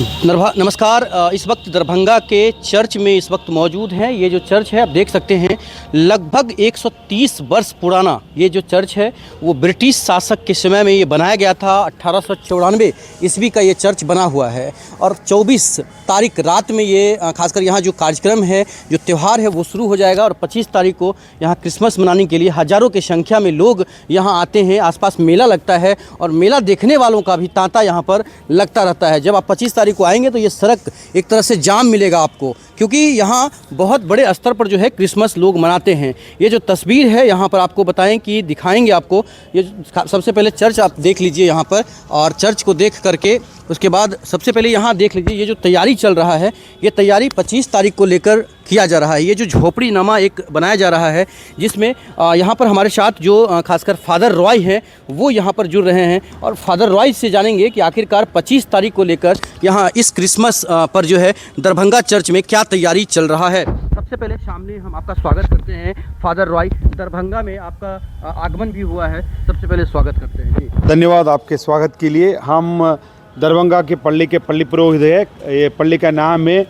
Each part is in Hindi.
नमस्कार। इस वक्त दरभंगा के चर्च में इस वक्त मौजूद हैं। ये जो चर्च है आप देख सकते हैं, लगभग 130 वर्ष पुराना ये जो चर्च है वो ब्रिटिश शासक के समय में ये बनाया गया था। 1894 ईस्वी का ये चर्च बना हुआ है और 24 तारीख रात में ये खासकर यहाँ जो कार्यक्रम है, जो त्यौहार है वो शुरू हो जाएगा और 25 तारीख को यहाँ क्रिसमस मनाने के लिए हज़ारों की संख्या में लोग यहाँ आते हैं। आसपास मेला लगता है और मेला देखने वालों का भी तांता यहाँ पर लगता रहता है। जब आप 25 तारीख को आएंगे तो ये सड़क एक तरह से जाम मिलेगा आपको, क्योंकि यहाँ बहुत बड़े स्तर पर जो है क्रिसमस लोग मनाते हैं। ये जो तस्वीर है यहाँ पर आपको बताएं कि दिखाएंगे आपको। ये सबसे पहले चर्च आप देख लीजिए यहाँ पर, और चर्च को देख करके उसके बाद सबसे पहले यहाँ देख लीजिए ये जो तैयारी चल रहा है, ये तैयारी 25 तारीख को लेकर किया जा रहा है। ये जो झोपड़ी नमा एक बनाया जा रहा है जिसमें यहाँ पर हमारे साथ जो खासकर फादर रॉय हैं वो यहाँ पर जुड़ रहे हैं और फादर रॉय से जानेंगे कि आखिरकार 25 तारीख को लेकर यहाँ इस क्रिसमस पर जो है दरभंगा चर्च में क्या तैयारी चल रहा है। सबसे पहले सामने हम आपका स्वागत करते हैं फादर रॉय। दरभंगा में आपका आगमन भी हुआ है, सबसे पहले स्वागत करते हैं जी। धन्यवाद आपके स्वागत के लिए। हम दरभंगा के पल्ली पुरोहित है। ये पल्ली का नाम है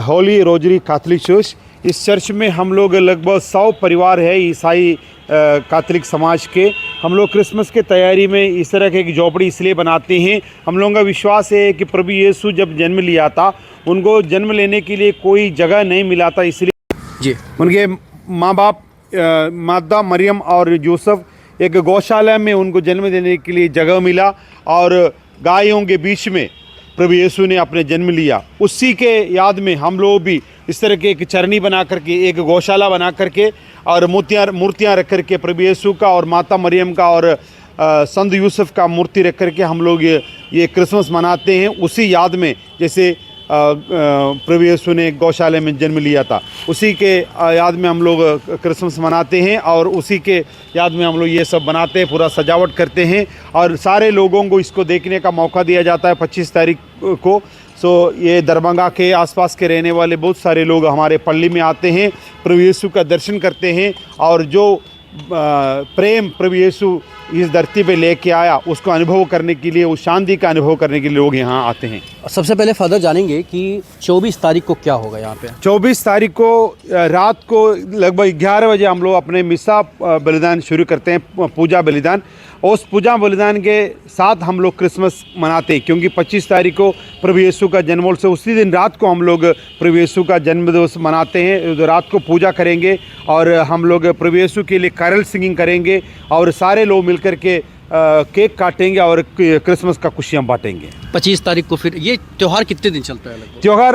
होली रोजरी कैथोलिक चर्च। इस चर्च में हम लोग लगभग 100 परिवार है ईसाई कैथोलिक समाज के। हम लोग क्रिसमस के तैयारी में इस तरह की झोपड़ी इसलिए बनाते हैं। हम लोगों का विश्वास है कि प्रभु यीशु जब जन्म लिया था, उनको जन्म लेने के लिए कोई जगह नहीं मिला था, इसलिए जी उनके माँ बाप माता मरियम और यूसुफ एक गौशाला में उनको जन्म देने के लिए जगह मिला और गायों के बीच में प्रभु यीशु ने अपने जन्म लिया। उसी के याद में हम लोग भी इस तरह के एक चरनी बना करके, एक गौशाला बना करके और मूर्तियाँ रख करके प्रभु यीशु का और माता मरियम का और संत यूसुफ का मूर्ति रख करके हम लोग ये क्रिसमस मनाते हैं। उसी याद में जैसे प्रभु यीशु ने गौशाला में जन्म लिया था, उसी के याद में हम लोग क्रिसमस मनाते हैं और उसी के याद में हम लोग ये सब बनाते हैं, पूरा सजावट करते हैं और सारे लोगों को इसको देखने का मौका दिया जाता है 25 तारीख को। ये दरभंगा के आसपास के रहने वाले बहुत सारे लोग हमारे पल्ली में आते हैं, प्रभु यीशु का दर्शन करते हैं और जो प्रेम प्रभु यीशु इस धरती पे लेके आया उसको अनुभव करने के लिए, उस शांति का अनुभव करने के लिए लोग यहाँ आते हैं। सबसे पहले फादर जानेंगे कि 24 तारीख को क्या होगा यहाँ पे। 24 तारीख को रात को लगभग 11 बजे हम लोग अपने मिसा बलिदान शुरू करते हैं, पूजा बलिदान। उस पूजा बलिदान के साथ हम लोग क्रिसमस मनाते हैं, क्योंकि 25 तारीख को प्रभु यीशु का जन्मोत्सव, उसी दिन रात को हम लोग प्रभु यीशु का जन्मदिवस मनाते हैं। रात को पूजा करेंगे और हम लोग प्रभु यीशु के लिए कैरल सिंगिंग करेंगे और सारे लोग मिलकर के केक काटेंगे और क्रिसमस का खुशियाँ बांटेंगे। 25 तारीख को फिर ये त्यौहार कितने दिन चलता है? त्यौहार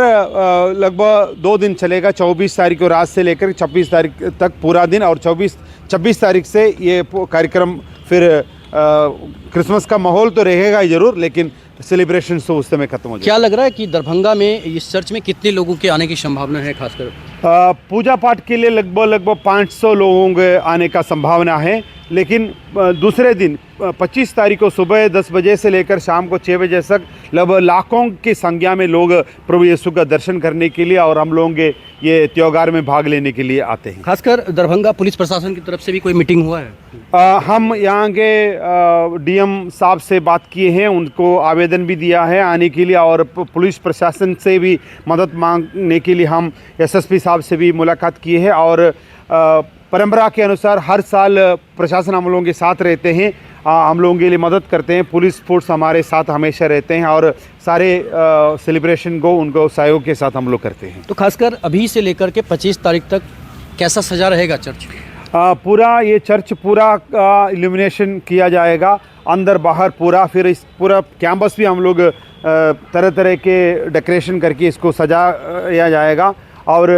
लगभग 2 दिन चलेगा। 24 तारीख को रात से लेकर 26 तारीख तक पूरा दिन और 26 तारीख से ये कार्यक्रम फिर क्रिसमस का माहौल तो रहेगा ही ज़रूर, लेकिन सेलिब्रेशन तो उस समय खत्म हो जाएगा। क्या लग रहा है कि दरभंगा में इस चर्च में कितने लोगों के आने की संभावना है? खासकर पूजा पाठ के लिए लगभग 500 लोगों के आने का संभावना है, लेकिन दूसरे दिन 25 तारीख को सुबह 10 बजे से लेकर शाम को 6 बजे तक लगभग लाखों की संख्या में लोग प्रभु यीशु का दर्शन करने के लिए और हम लोगों के ये त्यौहार में भाग लेने के लिए आते हैं। खासकर दरभंगा पुलिस प्रशासन की तरफ से भी कोई मीटिंग हुआ है? हम यहाँ के डीएम साहब से बात किए हैं, उनको आवेदन भी दिया है आने के लिए और पुलिस प्रशासन से भी मदद मांगने के लिए हम एसएसपी साहब से भी मुलाकात किए हैं और परंपरा के अनुसार हर साल प्रशासन हम लोगों के साथ रहते हैं, हम लोगों के लिए मदद करते हैं। पुलिस फोर्स हमारे साथ हमेशा रहते हैं और सारे सेलिब्रेशन को उनको सहयोग के साथ हम लोग करते हैं। तो खासकर अभी से लेकर के 25 तारीख तक कैसा सजा रहेगा चर्च? पूरा ये चर्च पूरा इल्यूमिनेशन किया जाएगा, अंदर बाहर पूरा। फिर इस पूरा कैंपस भी हम लोग तरह तरह के डेकोरेशन करके इसको सजाया जाएगा और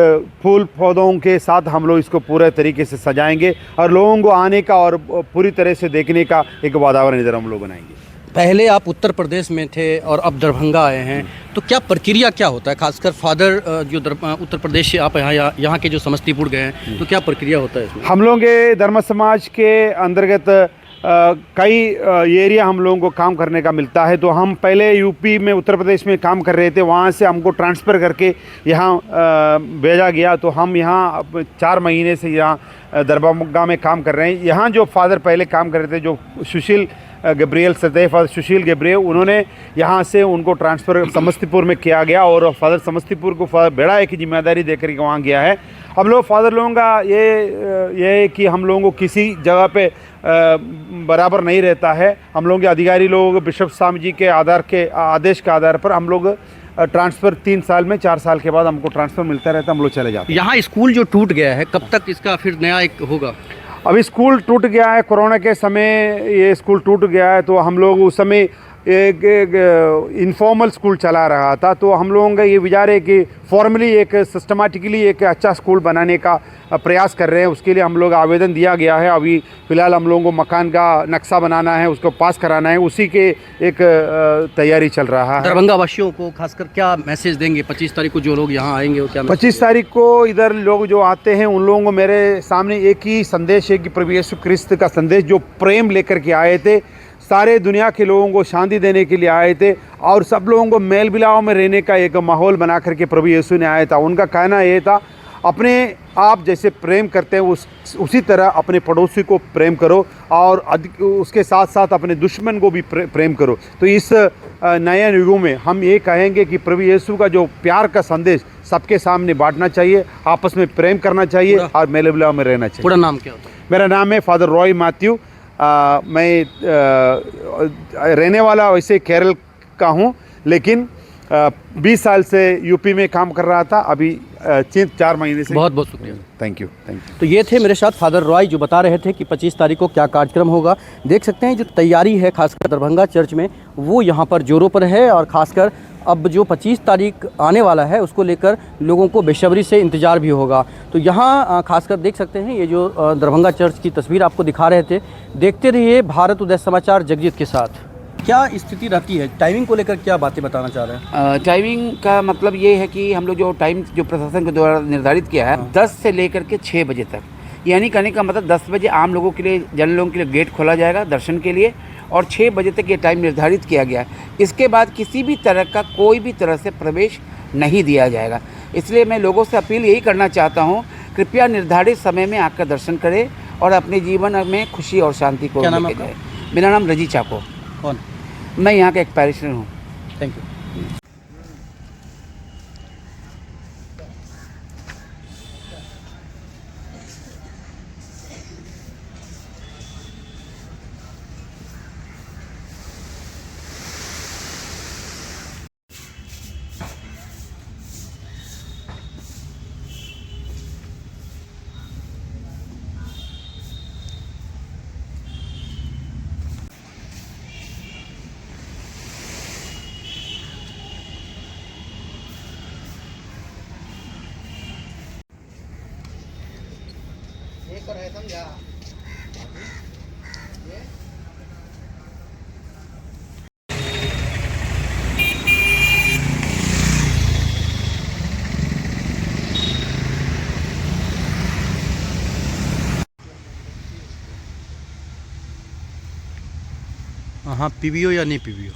फूल पौधों के साथ हम लोग इसको पूरे तरीके से सजाएंगे और लोगों को आने का और पूरी तरह से देखने का एक वातावरण इधर हम लोग बनाएंगे। पहले आप उत्तर प्रदेश में थे और अब दरभंगा आए हैं, तो क्या प्रक्रिया क्या होता है? खासकर फादर जो उत्तर प्रदेश से आप यहाँ के जो समस्तीपुर गए हैं, तो क्या प्रक्रिया होता है इसमें? हम लोग के धर्म समाज के अंतर्गत कई एरिया हम लोगों को काम करने का मिलता है। तो हम पहले यूपी में, उत्तर प्रदेश में काम कर रहे थे, वहाँ से हमको ट्रांसफ़र करके यहाँ भेजा गया। तो हम यहाँ 4 महीने से यहाँ दरभंगा में काम कर रहे हैं। यहाँ जो फादर पहले काम कर रहे थे, जो सुशील गैब्रियल सदैव फादर सुशील गैब्रियल, उन्होंने यहाँ से उनको ट्रांसफ़र समस्तीपुर में किया गया और फादर समस्तीपुर को फादर बेड़ा की जिम्मेदारी देकर के वहाँ गया है। हम लोग फादर लोगों का ये है कि हम लोगों को किसी जगह पे बराबर नहीं रहता है। हम लोगों के अधिकारी लोग बिशप स्वामी जी के आदेश के आधार पर हम लोग ट्रांसफ़र 3 साल में 4 साल के बाद हमको ट्रांसफ़र मिलता रहता, हम लोग चले जाते हैं। यहाँ स्कूल जो टूट गया है, कब तक इसका फिर नया एक होगा? अभी स्कूल टूट गया है, कोरोना के समय ये स्कूल टूट गया है, तो हम लोग उस समय एक इनफॉर्मल स्कूल चला रहा था। तो हम लोगों का ये विचार है कि फॉर्मली एक सिस्टमेटिकली एक अच्छा स्कूल बनाने का प्रयास कर रहे हैं। उसके लिए हम लोग आवेदन दिया गया है। अभी फ़िलहाल हम लोगों को मकान का नक्शा बनाना है, उसको पास कराना है, उसी के एक तैयारी चल रहा है। दरभंगा वासियों को खासकर क्या मैसेज देंगे 25 तारीख को जो लोग यहाँ आएंगे? वो क्या 25 तारीख को इधर लोग जो आते हैं उन लोगों को मेरे सामने एक ही संदेश है कि प्रभु यीशु क्रिस्त का संदेश जो प्रेम लेकर के आए थे, सारे दुनिया के लोगों को शांति देने के लिए आए थे और सब लोगों को मेल मिलाव में रहने का एक माहौल बना करके प्रभु यीशु ने आया था। उनका कहना ये था, अपने आप जैसे प्रेम करते हैं उसी तरह अपने पड़ोसी को प्रेम करो और उसके साथ साथ अपने दुश्मन को भी प्रेम करो। तो इस नए युग में हम ये कहेंगे कि प्रभु यीशु का जो प्यार का संदेश सबके सामने बांटना चाहिए, आपस में प्रेम करना चाहिए और मेल मिलाव में रहना चाहिए। पूरा नाम क्या होता है? मेरा नाम है फादर रॉय मैथ्यू। मैं रहने वाला वैसे केरल का हूँ, लेकिन 20 साल से यूपी में काम कर रहा था, अभी 4 महीने से। बहुत बहुत शुक्रिया। Thank you. तो ये थे मेरे साथ फादर रॉय जो बता रहे थे कि 25 तारीख को क्या कार्यक्रम होगा। देख सकते हैं जो तैयारी है खासकर दरभंगा चर्च में वो यहाँ पर जोरों पर है और ख़ासकर अब जो 25 तारीख आने वाला है उसको लेकर लोगों को बेसब्री से इंतज़ार भी होगा। तो यहाँ खासकर देख सकते हैं ये जो दरभंगा चर्च की तस्वीर आपको दिखा रहे थे। देखते रहिए भारत उदय समाचार जगजीत के साथ। क्या स्थिति रहती है टाइमिंग को लेकर, क्या बातें बताना चाह रहे हैं? टाइमिंग का मतलब ये है कि हम लोग जो टाइम जो प्रशासन के द्वारा निर्धारित किया है 10 से लेकर के 6 बजे तक, यानी कहने का मतलब 10 बजे आम लोगों के लिए, जन लोगों के लिए गेट खोला जाएगा दर्शन के लिए और 6 बजे तक ये टाइम निर्धारित किया गया है। इसके बाद किसी भी तरह का कोई भी तरह से प्रवेश नहीं दिया जाएगा। इसलिए मैं लोगों से अपील यही करना चाहता हूँ, कृपया निर्धारित समय में आकर दर्शन करें और अपने जीवन में खुशी और शांति को लेकर जाए। मेरा नाम रजी चाको। कौन? मैं यहाँ का एक पैरिशनर हूँ। Thank you. हाँ, पीवीओ या नहीं पीवीओ?